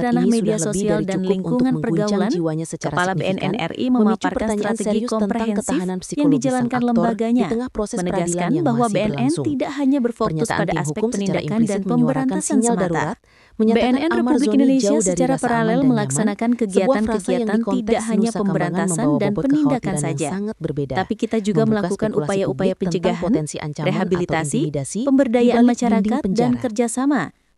ranah ini media sudah lebih sosial dari dan cukup lingkungan untuk mengguncang pergaulan, jiwanya secara Kepala signifikan, BNN RI memicu memaparkan pertanyaan strategi serius tentang komprehensif ketahanan yang psikologis sang dijalankan aktor lembaganya, di tengah proses peradilan menegaskan yang bahwa masih BNN berlangsung. tidak hanya berfokus Pernyataan pada tim aspek hukum secara penindakan implisit dan menyuarakan pemberantasan sinyal semata. darurat, menyatakan BNN Ahmad Republik Zoni Indonesia jauh dari secara rasa paralel aman dan nyaman, melaksanakan sebuah kegiatan frasa yang kegiatan di konteks tidak hanya Nusa Kambangan pemberantasan membawa dan bobot penindakan kekhawatiran yang saja, sangat berbeda. tapi kita juga Membuka melakukan spekulasi upaya-upaya publik tentang pencegahan, potensi ancaman atau rehabilitasi, intimidasi pemberdayaan di balik masyarakat, dinding dan penjara. kerjasama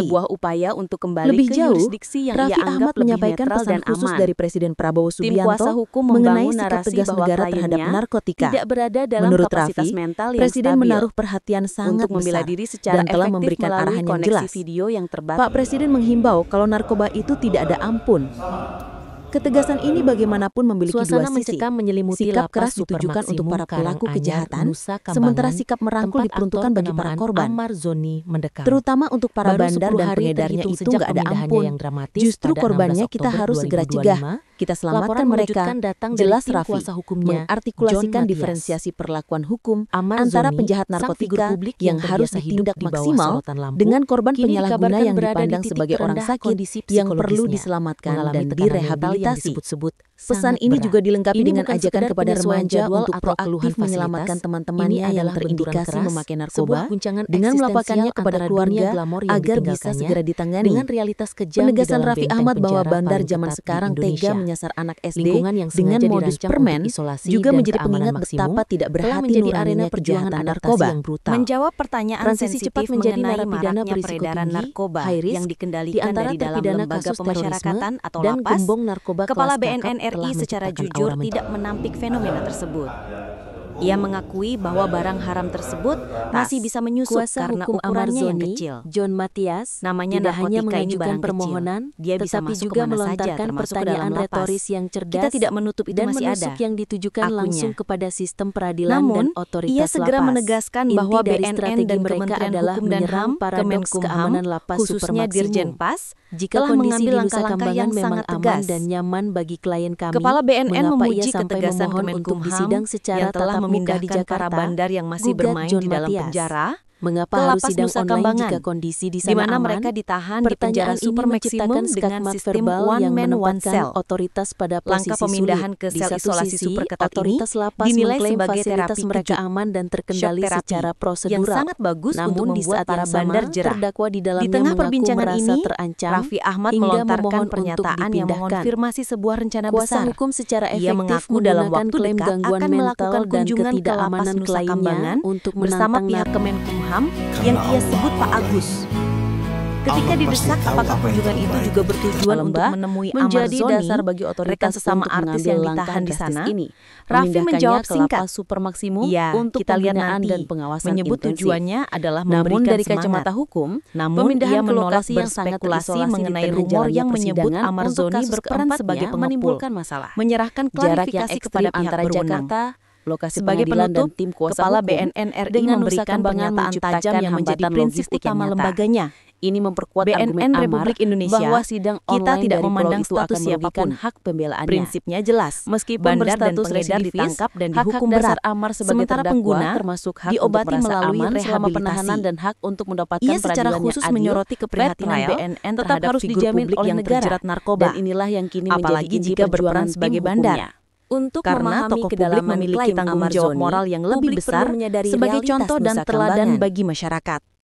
sebuah upaya untuk kembali Lebih ke jauh, yurisdiksi yang Raffi ia anggap Ahmad lebih menyampaikan netral pesan dan khusus aman. dari Presiden Prabowo Tim kuasa Subianto hukum mengenai membangun sikap narasi tegas bahwa negara terhadap kliennya narkotika. tidak berada dalam Menurut kapasitas Raffi, mental yang Presiden stabil menaruh perhatian sangat untuk membela besar diri secara dan telah efektif memberikan melalui arahan yang koneksi jelas. video yang terbatas. Pak Presiden menghimbau kalau narkoba itu tidak ada ampun. Ketegasan ini bagaimanapun memiliki Suasana dua sisi. mencekam menyelimuti Sikap lapas keras ditujukan untuk para pelaku kejahatan, sementara sikap merangkul diperuntukkan bagi para korban. Ammar Zoni mendekam. Terutama untuk para Baru bandar 10 dan hari pengedarnya terhitung itu sejak nggak ada pemindahannya ampun. yang dramatis Justru pada korbannya 16 kita Oktober harus segera 2025. cegah. Kita Laporan selamatkan mereka. mengejutkan datang dari Jelas tim Raffi kuasa hukumnya, mengartikulasikan John Matias. diferensiasi perlakuan hukum Ammar antara Zoni, penjahat sang figur narkotika publik yang harus terbiasa hidup ditindak di bawah maksimal sorotan lampu, dengan korban kini penyalahguna dikabarkan yang berada di dipandang titik sebagai orang terendah sakit kondisi yang perlu psikologisnya, diselamatkan mengalami dan tekanan mental yang direhabilitasi. disebut-sebut Pesan sangat ini berat. juga dilengkapi Ini dengan bukan ajakan sekedar kepada penyesuaian remaja jadwal untuk atau keluhan proaktif menyelamatkan fasilitas. teman-temannya Ini yang adalah benturan terindikasi keras, memakai sebuah narkoba guncangan dengan melaporkannya eksistensial kepada antara keluarga dunia glamor yang agar bisa ditinggalkannya segera ditangani. dengan realitas kejam Penegasan di dalam Raffi benteng Ahmad bahwa penjara bandar paling zaman ketat di sekarang tega Indonesia. menyasar anak SD Lingkungan yang dengan sengaja modus dirancang permen untuk isolasi juga dan menjadi keamanan pengingat maksimum betapa tidak telah berhati menjadi arena nuraninya perjuangan kejahatan adaptasi narkoba. yang brutal. Menjawab pertanyaan Transisi sensitif cepat menjadi mengenai narapidana maraknya berisiko peredaran tinggi, narkoba high risk, yang di dikendalikan antara dari dalam terpidana lembaga kasus pemasyarakatan terorisme atau dan lapas, gembong narkoba Kepala kelas kakap BNN telah RI secara menciptakan jujur aura tidak menampik fenomena tersebut. Ia mengakui bahwa barang haram tersebut masih bisa menyusup Kuasa karena hukum Ammar ukurannya yang Zoni, kecil. John Matias, Namanya tidak hanya narkotika ini mengajukan barang permohonan, kecil. Dia bisa tetapi masuk juga kemana saja, melontarkan termasuk ke pertanyaan dalam lapas. retoris yang cerdas Kita tidak menutup itu dan masih menusuk ada. yang ditujukan Akunya. langsung kepada sistem peradilan Namun, dan otoritas ia segera lapas. menegaskan Inti bahwa dari BNN strategi dan mereka Kementerian adalah Hukum dan menyerang HAM, paradoks Kemenkumham, keamanan lapas khususnya supermaksimum. Dirjen Pas, Jika telah kondisi mengambil di Nusa langkah-langkah Kambangan yang memang sangat aman tegas. dan nyaman bagi klien kami, Kepala BNN mengapa ia memuji sampai ketegasan memohon untuk Kemenkumham disidang secara yang telah tatap muka di memindahkan para Jakarta? bandar yang masih Gugat bermain John di dalam Matias. penjara Mengapa ke harus lapas sidang Nusa online Kambangan, jika kondisi di di sana mana aman? mereka ditahan di penjara Pertanyaan ini super menciptakan maksimum dengan skakmat sistem verbal one yang man one menempatkan cell. otoritas pada Langkah posisi pemindahan sulit. ke Di sel satu isolasi sisi, super ketat ini otoritas lapas dinilai mengklaim sebagai fasilitas terapi mereka kejut, aman dan shock terkendali terapi, secara yang prosedural. sangat bagus untuk Namun di membuat saat para yang sama, bandar jerah. terdakwa di Di dalamnya tengah mengaku perbincangan merasa ini, terancam Raffi Ahmad hingga melontarkan memohon untuk pernyataan yang dipindahkan. mengonfirmasi sebuah rencana Kuasa besar. hukum secara Ia efektif mengaku dalam menggunakan waktu klaim dekat gangguan akan mental melakukan dan kunjungan ke lapas ketidakamanan Nusa kliennya Kambangan untuk bersama menantang pihak Kemenkumham Karena yang ia Allah sebut Pak Agus. Ketika Allah didesak pasti tahu apakah apa yang kunjungan itu terbaik. juga bertujuan untuk Lembah menemui menjadi Ammar Zoni, dasar bagi otoritas rekan sesama untuk artis mengambil yang langkah ditahan di drastis sana. ini, Raffi memindahkannya menjawab ke singkat. lapas super maksimum Iya, untuk kita lihat pembinaan nanti. dan pengawasan Menyebut intensif. tujuannya adalah Namun memberikan dari semangat. kacamata hukum, Namun pemindahan ia ke menolak lokasi yang sangat berspekulasi terisolasi di mengenai tengah rumor jalannya yang menyebut persidangan Ammar untuk Zoni kasus berperan keempatnya sebagai pengepul, menimbulkan masalah. menyerahkan Jarak yang klarifikasi ekstrim kepada pihak antara berwenang. Jakarta, lokasi Sebagai pengadilan penutup, dan tim kuasa Kepala hukum BNN RI dengan Nusa memberikan Kambangan pernyataan menciptakan tajam yang menjadi hambatan prinsip logistik yang utama nyata. lembaganya. Ini memperkuat argumen BNN Ammar Republik Indonesia, bahwa sidang kita online tidak dari memandang pulau itu status akan merugikan siapapun. hak pembelaannya. Prinsipnya jelas, Meskipun bandar dan berstatus pengedar residivis, ditangkap dan hak-hak dihukum dasar berat. Ammar sebagai Sementara terdakwa pengguna termasuk hak diobati untuk merasa melalui aman selama rehabilitasi. penahanan dan hak untuk mendapatkan Ia secara peradilan khusus yang adil, menyoroti fair keprihatinan trial, BNN tetap terhadap harus figur dijamin publik oleh yang negara. terjerat narkoba. Dan inilah yang kini Apalagi menjadi inti jika berperan perjuangan sebagai tim bandar. hukumnya. Untuk Karena memahami tokoh publik kedalaman memiliki klaim tanggung Ammar jawab Zoni, moral yang lebih publik perlu besar menyadari sebagai realitas contoh dan Nusa teladan Kambangan. bagi masyarakat.